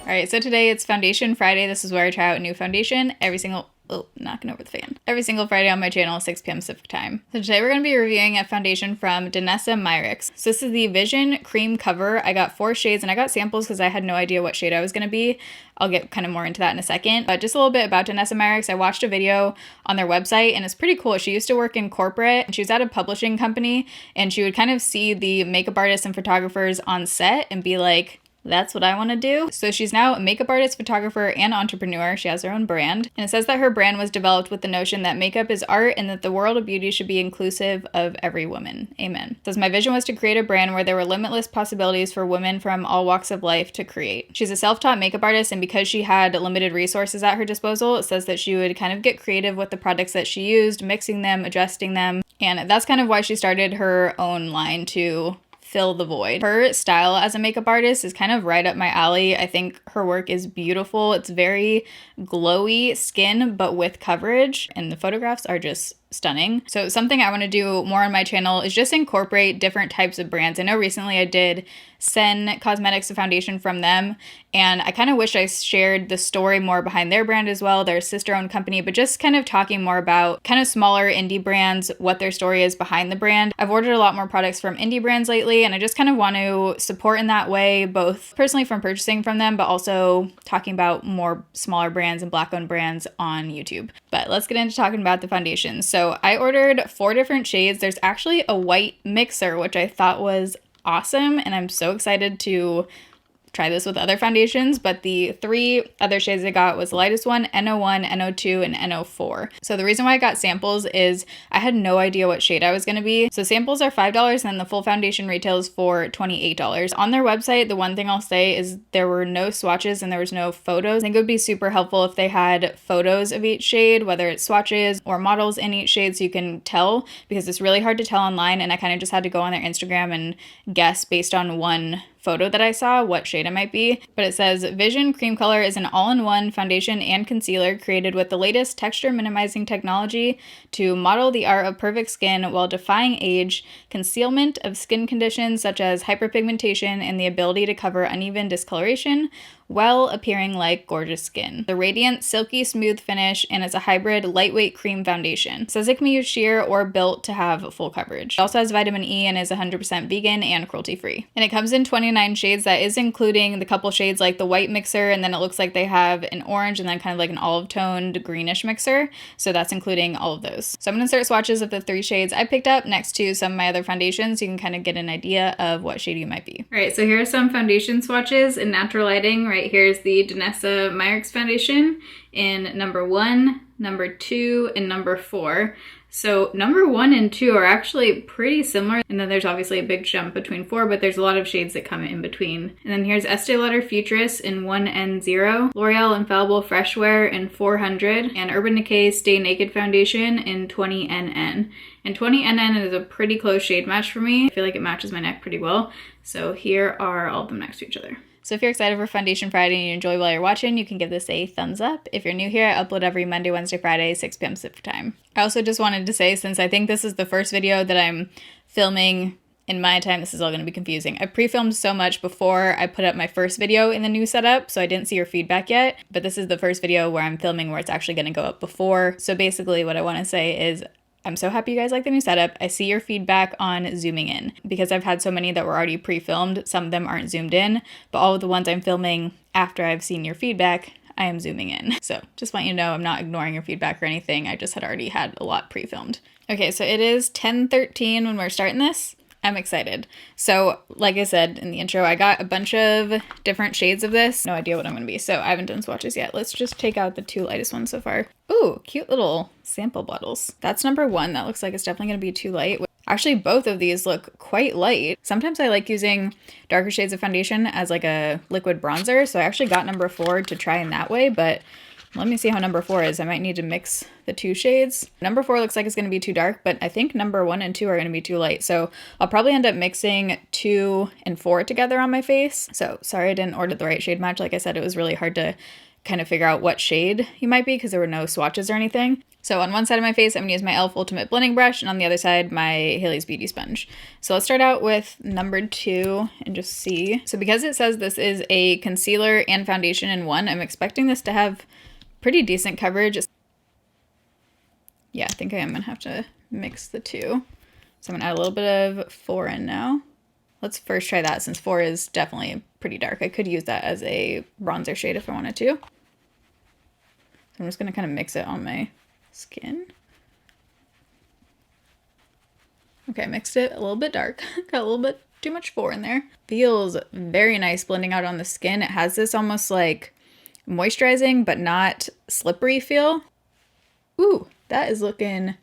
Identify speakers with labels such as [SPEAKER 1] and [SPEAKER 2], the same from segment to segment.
[SPEAKER 1] Alright, so today it's Foundation Friday. This is where I try out a new foundation every single knocking over the fan. Every single Friday on my channel, 6 p.m. Pacific time. So today we're going to be reviewing a foundation from Danessa Myricks. So this is the Vision Cream Cover. I got 4 shades and I got samples because I had no idea what shade I was going to be. I'll get kind of more into that in a second. But just a little bit about Danessa Myricks. I watched a video on their website and it's pretty cool. She used to work in corporate and she was at a publishing company and she would kind of see the makeup artists and photographers on set and be like, that's what I want to do. So she's now a makeup artist, photographer, and entrepreneur. She has her own brand. And it says that her brand was developed with the notion that makeup is art and that the world of beauty should be inclusive of every woman. Amen. It says, my vision was to create a brand where there were limitless possibilities for women from all walks of life to create. She's a self-taught makeup artist, and because she had limited resources at her disposal, it says that she would kind of get creative with the products that she used, mixing them, adjusting them. And that's kind of why she started her own line to fill the void. Her style as a makeup artist is kind of right up my alley. I think her work is beautiful. It's very glowy skin, but with coverage, and the photographs are just stunning. So something I want to do more on my channel is just incorporate different types of brands. I know recently I did Sen Cosmetics, a foundation from them, and I kind of wish I shared the story more behind their brand as well. They're a sister-owned company, but just kind of talking more about kind of smaller indie brands, what their story is behind the brand. I've ordered a lot more products from indie brands lately, and I just kind of want to support in that way, both personally from purchasing from them, but also talking about more smaller brands and Black-owned brands on YouTube. But let's get into talking about the foundations. So I ordered 4 different shades. There's actually a white mixer, which I thought was awesome, and I'm so excited to try this with other foundations, but the 3 other shades I got was the lightest one, N01, N02, and N04. So the reason why I got samples is I had no idea what shade I was going to be. So samples are $5 and then the full foundation retails for $28. On their website, the one thing I'll say is there were no swatches and there was no photos. I think it would be super helpful if they had photos of each shade, whether it's swatches or models in each shade, so you can tell, because it's really hard to tell online, and I kind of just had to go on their Instagram and guess based on one photo that I saw what shade it might be. But it says Vision Cream Color is an all-in-one foundation and concealer created with the latest texture minimizing technology to model the art of perfect skin while defying age, concealment of skin conditions such as hyperpigmentation, and the ability to cover uneven discoloration while appearing like gorgeous skin. The radiant, silky smooth finish, and it's a hybrid lightweight cream foundation. It says it can be used sheer or built to have full coverage. It also has vitamin E and is 100% vegan and cruelty-free. And it comes in 29 shades. That is including the couple shades like the white mixer, and then it looks like they have an orange and then kind of like an olive-toned greenish mixer. So that's including all of those. So I'm gonna start swatches of the 3 shades I picked up next to some of my other foundations so you can kind of get an idea of what shade you might be. All right, so here are some foundation swatches in natural lighting. Right here's the Danessa Myricks foundation in number 1, number 2, and number 4. So number 1 and 2 are actually pretty similar, and then there's obviously a big jump between 4, but there's a lot of shades that come in between. And then here's Estee Lauder Futurist in 1N0, L'Oreal Infallible Fresh Wear in 400, and Urban Decay Stay Naked Foundation in 20NN. And 20NN is a pretty close shade match for me. I feel like it matches my neck pretty well. So here are all of them next to each other. So if you're excited for Foundation Friday and you enjoy while you're watching, you can give this a thumbs up. If you're new here, I upload every Monday, Wednesday, Friday, 6 p.m. Pacific time. I also just wanted to say, since I think this is the first video that I'm filming in my time, this is all going to be confusing. I pre-filmed so much before I put up my first video in the new setup, so I didn't see your feedback yet, but this is the first video where I'm filming where it's actually going to go up before. So basically what I want to say is I'm so happy you guys like the new setup. I see your feedback on zooming in because I've had so many that were already pre-filmed. Some of them aren't zoomed in, but all of the ones I'm filming after I've seen your feedback, I am zooming in. So just want you to know I'm not ignoring your feedback or anything. I just had already had a lot pre-filmed. Okay, so it is 10:13 when we're starting this. I'm excited. So like I said in the intro, I got a bunch of different shades of this. No idea what I'm going to be. So I haven't done swatches yet. Let's just take out the 2 lightest ones so far. Ooh, cute little sample bottles. That's number 1. That looks like it's definitely going to be too light. Actually, both of these look quite light. Sometimes I like using darker shades of foundation as like a liquid bronzer. So I actually got number 4 to try in that way, but let me see how number 4 is. I might need to mix the 2 shades. Number 4 looks like it's going to be too dark, but I think number 1 and 2 are going to be too light. So I'll probably end up mixing 2 and 4 together on my face. So sorry I didn't order the right shade match. Like I said, it was really hard to kind of figure out what shade you might be because there were no swatches or anything. So on one side of my face, I'm gonna use my e.l.f. Ultimate Blending Brush, and on the other side, my Haley's Beauty Sponge. So let's start out with number 2 and just see. So because it says this is a concealer and foundation in one, I'm expecting this to have pretty decent coverage. Yeah, I think I am gonna have to mix the two. So I'm gonna add a little bit of 4 in now. Let's first try that since 4 is definitely pretty dark. I could use that as a bronzer shade if I wanted to. So I'm just gonna kind of mix it on my skin. Okay, I mixed it a little bit dark. Got a little bit too much 4 in there. Feels very nice blending out on the skin. It has this almost like moisturizing but not slippery feel. Ooh, that is looking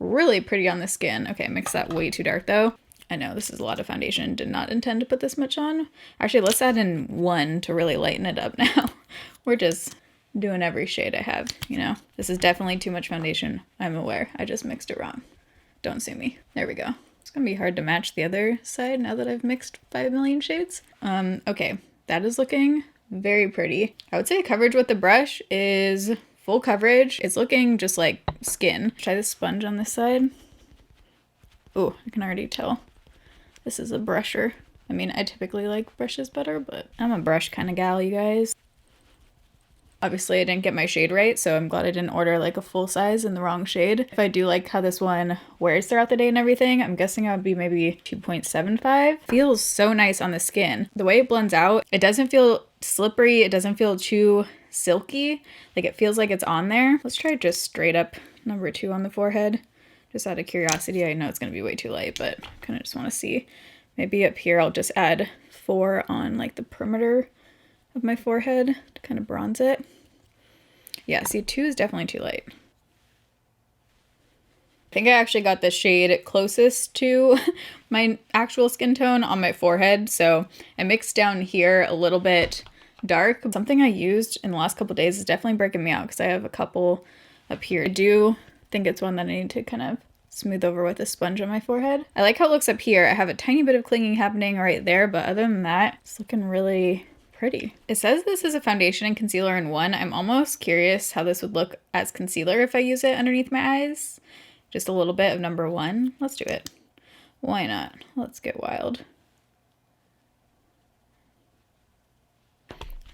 [SPEAKER 1] really pretty on the skin. Okay, I mixed that way too dark though. I know this is a lot of foundation. Did not intend to put this much on. Actually, let's add in 1 to really lighten it up now. We're just doing every shade I have, you know. This is definitely too much foundation. I'm aware. I just mixed it wrong. Don't sue me. There we go. It's gonna be hard to match the other side now that I've mixed 5 million shades. Okay, that is looking very pretty. I would say coverage with the brush is full coverage. It's looking just like skin. Try the sponge on this side. Oh, I can already tell. This is a brusher. I mean, I typically like brushes better, but I'm a brush kind of gal, you guys. Obviously, I didn't get my shade right, so I'm glad I didn't order like a full size in the wrong shade. If I do like how this one wears throughout the day and everything, I'm guessing I would be maybe 2.75. Feels so nice on the skin. The way it blends out, it doesn't feel slippery. It doesn't feel too silky. Like it feels like it's on there. Let's try just straight up number 2 on the forehead. Just out of curiosity. I know it's going to be way too light, but kind of just want to see. Maybe up here I'll just add 4 on like the perimeter of my forehead to kind of bronze it. Yeah, see, 2 is definitely too light. I think I actually got the shade closest to my actual skin tone on my forehead, so I mixed down here a little bit dark. Something I used in the last couple days is definitely breaking me out because I have a couple up here. I do think it's one that I need to kind of smooth over with a sponge on my forehead. I like how it looks up here. I have a tiny bit of clinging happening right there, but other than that, it's looking really pretty. It says this is a foundation and concealer in one. I'm almost curious how this would look as concealer if I use it underneath my eyes. Just a little bit of number 1. Let's do it. Why not? Let's get wild.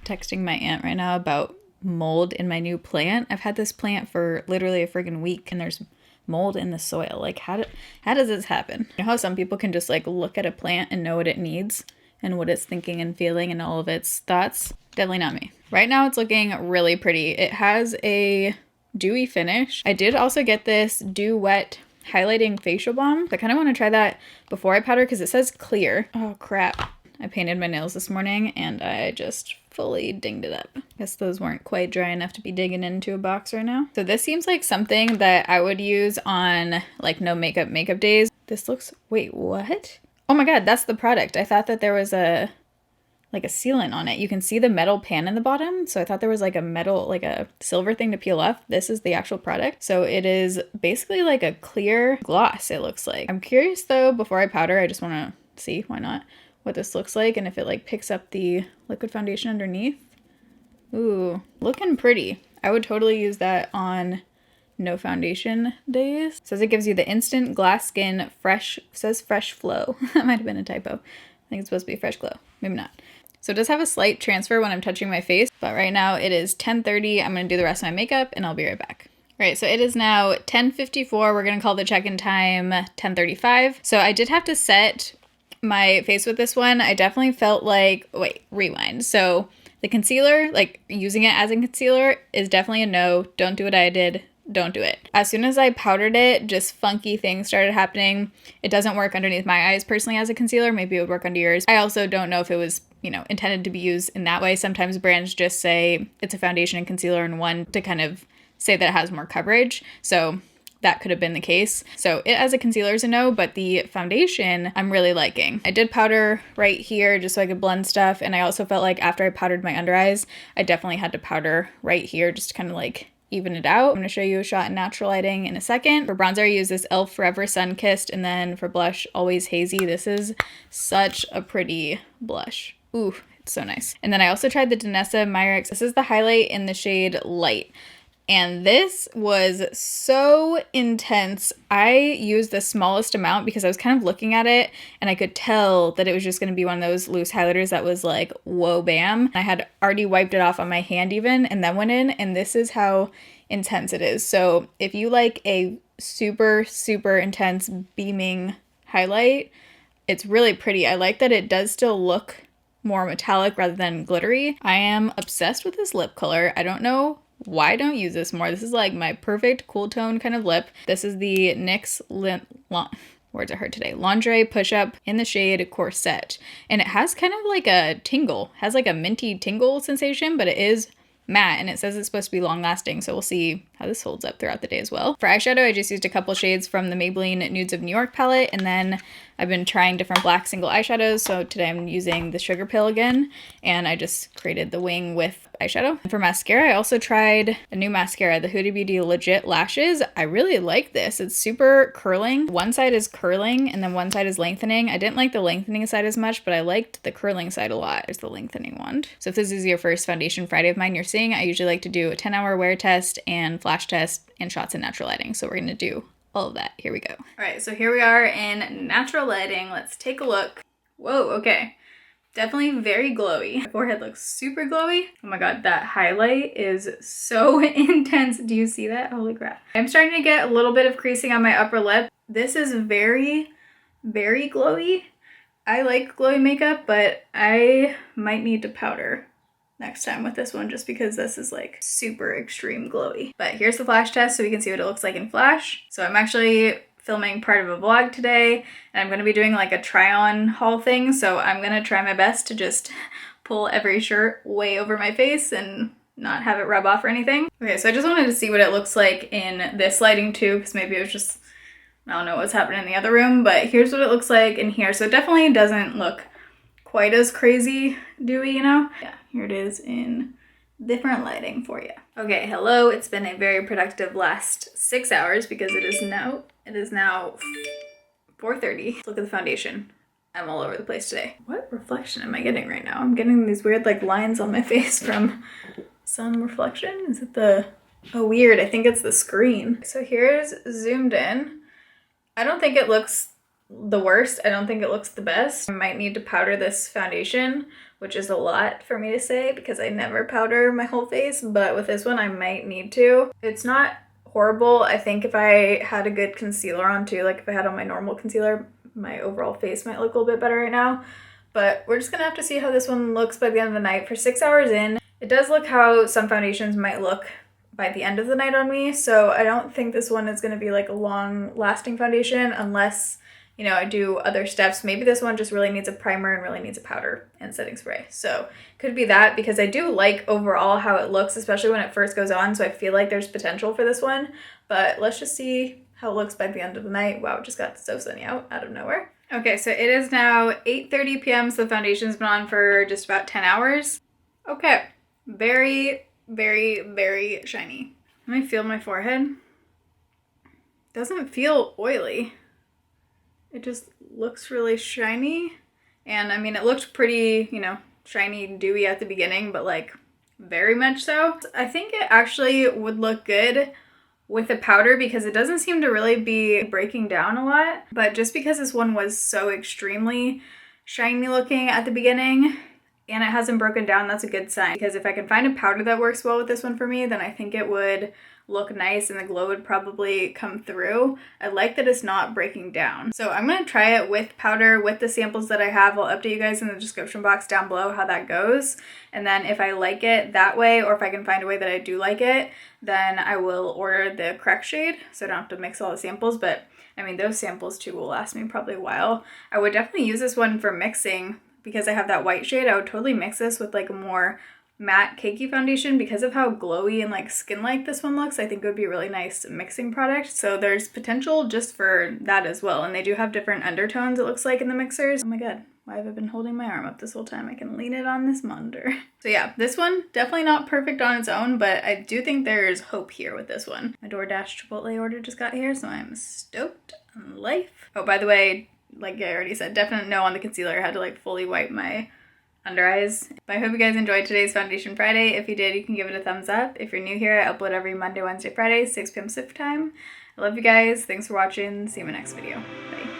[SPEAKER 1] Texting my aunt right now about mold in my new plant. I've had this plant for literally a friggin' week and there's mold in the soil. Like how does this happen? You know how some people can just like look at a plant and know what it needs and what it's thinking and feeling and all of its thoughts? Definitely not me. Right now it's looking really pretty. It has a dewy finish. I did also get this Dew Wet highlighting facial balm. I kind of want to try that before I powder because it says clear. Oh crap. I painted my nails this morning and I just fully dinged it up. Guess those weren't quite dry enough to be digging into a box right now. So this seems like something that I would use on like no makeup days. This looks, wait, what? Oh my God, that's the product. I thought that there was a sealant on it. You can see the metal pan in the bottom. So I thought there was like a metal, like a silver thing to peel off. This is the actual product. So it is basically like a clear gloss, it looks like. I'm curious though, before I powder, I just want to see, why not, what this looks like and if it like picks up the liquid foundation underneath. Ooh, looking pretty. I would totally use that on no foundation days. It says it gives you the instant glass skin fresh, says fresh flow. That might have been a typo. I think it's supposed to be fresh glow. Maybe not. So it does have a slight transfer when I'm touching my face, but right now it is 10:30. I'm gonna do the rest of my makeup and I'll be right back. All right, so it is now 10:54. We're gonna call the check-in time 10:35. So I did have to set my face with this one. I definitely felt like, wait, rewind. So the concealer, like using it as a concealer is definitely a no. Don't do what I did. Don't do it. As soon as I powdered it, just funky things started happening. It doesn't work underneath my eyes personally as a concealer. Maybe it would work under yours. I also don't know if it was, you know, intended to be used in that way. Sometimes brands just say it's a foundation and concealer in one to kind of say that it has more coverage. So that could have been the case. So it as a concealer is a no, but the foundation I'm really liking. I did powder right here just so I could blend stuff. And I also felt like after I powdered my under eyes, I definitely had to powder right here just to kind of like even it out. I'm going to show you a shot in natural lighting in a second. For bronzer, I use this e.l.f. Forever Sun Kissed, and then for blush, Always Hazy. This is such a pretty blush. Ooh, it's so nice. And then I also tried the Danessa Myricks. This is the highlight in the shade Light. And this was so intense. I used the smallest amount because I was kind of looking at it and I could tell that it was just going to be one of those loose highlighters that was like, whoa, bam. I had already wiped it off on my hand even and then went in, and this is how intense it is. So if you like a super, super intense beaming highlight, it's really pretty. I like that it does still look more metallic rather than glittery. I am obsessed with this lip color. I don't know why I don't use this more. This is like my perfect cool tone kind of lip. This is the NYX words are hard today. Lingerie Push-Up in the shade Corset. And it has kind of like a tingle. Has like a minty tingle sensation, but it is matte, and it says it's supposed to be long lasting, so we'll see how this holds up throughout the day as well. For eyeshadow, I just used a couple shades from the Maybelline Nudes of New York palette, and then I've been trying different black single eyeshadows, so today I'm using the Sugar Pill again, and I just created the wing with eyeshadow. And for mascara, I also tried a new mascara, the Huda Beauty Legit Lashes. I really like this. It's super curling. One side is curling, and then one side is lengthening. I didn't like the lengthening side as much, but I liked the curling side a lot. There's the lengthening wand. So if this is your first Foundation Friday of mine you're seeing, I usually like to do a 10-hour wear test and flash test and shots in natural lighting. So we're going to do all of that. Here we go. All right, so here we are in natural lighting. Let's take a look. Whoa, okay. Definitely very glowy. My forehead looks super glowy. Oh my god, that highlight is so intense. Do you see that? Holy crap. I'm starting to get a little bit of creasing on my upper lip. This is very, very glowy. I like glowy makeup, but I might need to powder next time with this one just because this is like super extreme glowy. But here's the flash test so we can see what it looks like in flash. So I'm actually filming part of a vlog today, and I'm going to be doing like a try on haul thing, so I'm going to try my best to just pull every shirt way over my face and not have it rub off or anything. Okay, so I just wanted to see what it looks like in this lighting too, because maybe it was just, I don't know what's happening in the other room, but here's what it looks like in here. So it definitely doesn't look quite as crazy dewy, you know? Yeah, here it is in different lighting for you. Okay, hello. It's been a very productive last 6 hours because it is now 4:30. Look at the foundation. I'm all over the place today. What reflection am I getting right now? I'm getting these weird like lines on my face from sun reflection. Is it the, oh weird, I think it's the screen. So here's zoomed in. I don't think it looks the worst. I don't think it looks the best. I might need to powder this foundation, which is a lot for me to say because I never powder my whole face, but with this one I might need to. It's not horrible. I think if I had a good concealer on too, like if I had on my normal concealer, my overall face might look a little bit better right now. But we're just gonna have to see how this one looks by the end of the night. For 6 hours in, it does look how some foundations might look by the end of the night on me, so I don't think this one is gonna be like a long lasting foundation unless, you know, I do other steps. Maybe this one just really needs a primer and really needs a powder and setting spray. So could be that, because I do like overall how it looks, especially when it first goes on. So I feel like there's potential for this one, but let's just see how it looks by the end of the night. Wow, it just got so sunny out of nowhere. Okay, so it is now 8:30 p.m. So the foundation's been on for just about 10 hours. Okay, very, very, very shiny. Let me feel my forehead. Doesn't feel oily. It just looks really shiny. And I mean, it looked pretty, you know, shiny, dewy at the beginning, but like very much so. I think it actually would look good with a powder because it doesn't seem to really be breaking down a lot. But just because this one was so extremely shiny looking at the beginning and it hasn't broken down, that's a good sign. Because if I can find a powder that works well with this one for me, then I think it would look nice and the glow would probably come through. I like that it's not breaking down. So I'm gonna try it with powder with the samples that I have. I'll update you guys in the description box down below how that goes. And then if I like it that way, or if I can find a way that I do like it, then I will order the correct shade so I don't have to mix all the samples. But I mean, those samples too will last me probably a while. I would definitely use this one for mixing because I have that white shade. I would totally mix this with like a more matte cakey foundation because of how glowy and like skin-like this one looks. I think it would be a really nice mixing product. So there's potential just for that as well. And they do have different undertones, it looks like, in the mixers. Oh my god, why have I been holding my arm up this whole time? I can lean it on this monitor. So yeah, this one definitely not perfect on its own, but I do think there's hope here with this one. My DoorDash Chipotle order just got here, so I'm stoked on life. Oh, by the way, like I already said, definite no on the concealer. I had to like fully wipe my under eyes. I hope you guys enjoyed today's Foundation Friday. If you did, you can give it a thumbs up. If you're new here, I upload every Monday, Wednesday, Friday, 6 p.m. Pacific time. I love you guys. Thanks for watching. See you in my next video. Bye.